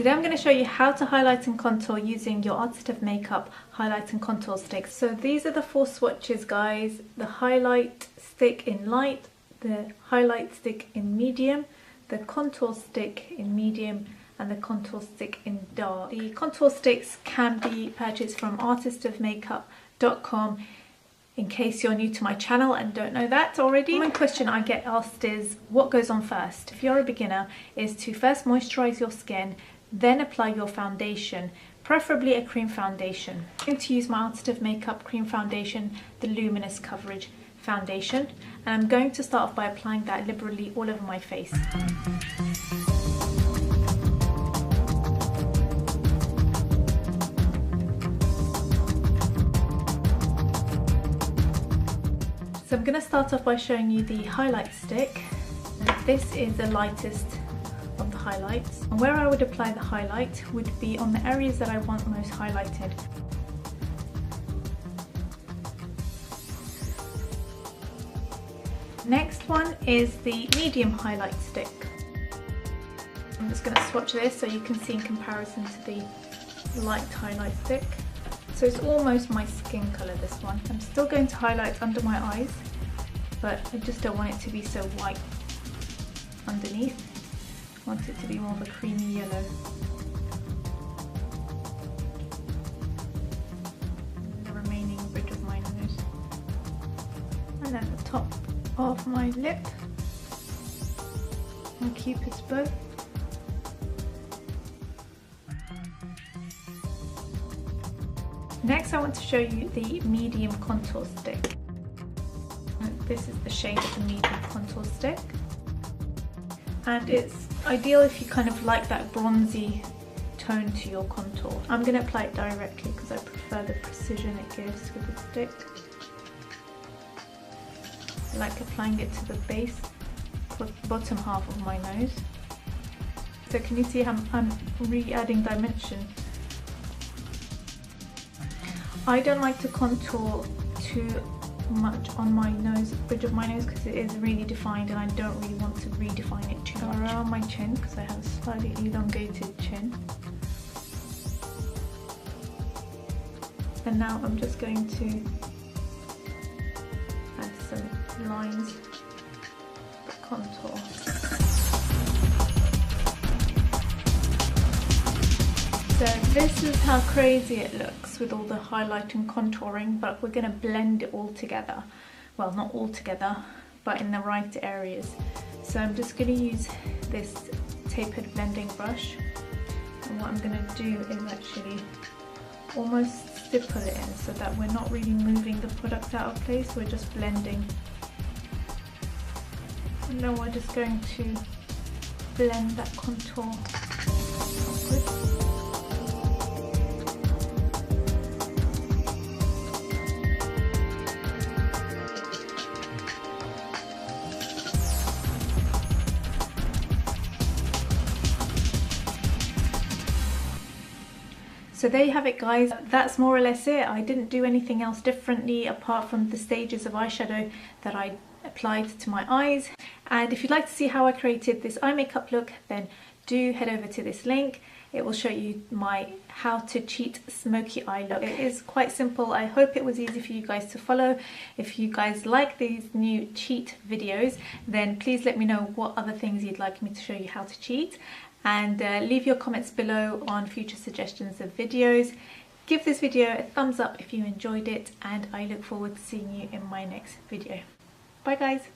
Today I'm going to show you how to highlight and contour using your Artist of Makeup highlight and contour sticks. So these are the 4 swatches, guys. The highlight stick in light, the highlight stick in medium, the contour stick in medium, and the contour stick in dark. The contour sticks can be purchased from artistofmakeup.com. in case you're new to my channel and don't know that already. One question I get asked is what goes on first. If you're a beginner, is to first moisturize your skin, then apply your foundation, preferably a cream foundation. I'm going to use my Artist of Makeup cream foundation, the Luminous Coverage Foundation, and I'm going to start off by applying that liberally all over my face. So I'm going to start off by showing you the highlight stick. This is the lightest of the highlights. And where I would apply the highlight would be on the areas that I want most highlighted. Next one is the medium highlight stick. I'm just going to swatch this so you can see in comparison to the light highlight stick. So it's almost my skin colour, this one. I'm still going to highlight under my eyes, but I just don't want it to be so white underneath. I want it to be more of a creamy yellow. The remaining bridge of my nose. And then the top of my lip. And Cupid's bow. Next I want to show you the medium contour stick. This is the shade of the medium contour stick. And it's ideal if you kind of like that bronzy tone to your contour. I'm going to apply it directly because I prefer the precision it gives with the stick. I like applying it to the base, bottom half of my nose. So can you see how I'm re-adding dimension? I don't like to contour too much on my nose, bridge of my nose, because it is really defined and I don't really want to redefine it too much. Around my chin, because I have a slightly elongated chin. And now I'm just going to add some lines for contour. So this is how crazy it looks with all the highlight and contouring, but we're going to blend it all together. Well, not all together, but in the right areas. So I'm just going to use this tapered blending brush, and what I'm going to do is actually almost stipple it in so that we're not really moving the product out of place, we're just blending. And then we're just going to blend that contour upwards. So there you have it, guys. That's more or less it. I didn't do anything else differently apart from the stages of eyeshadow that I applied to my eyes. And if you'd like to see how I created this eye makeup look, then do head over to this link. It will show you my how to cheat smoky eye look. It is quite simple. I hope it was easy for you guys to follow. If you guys like these new cheat videos, then please let me know what other things you'd like me to show you how to cheat. And leave your comments below on future suggestions of videos. Give this video a thumbs up if you enjoyed it, and I look forward to seeing you in my next video. Bye guys!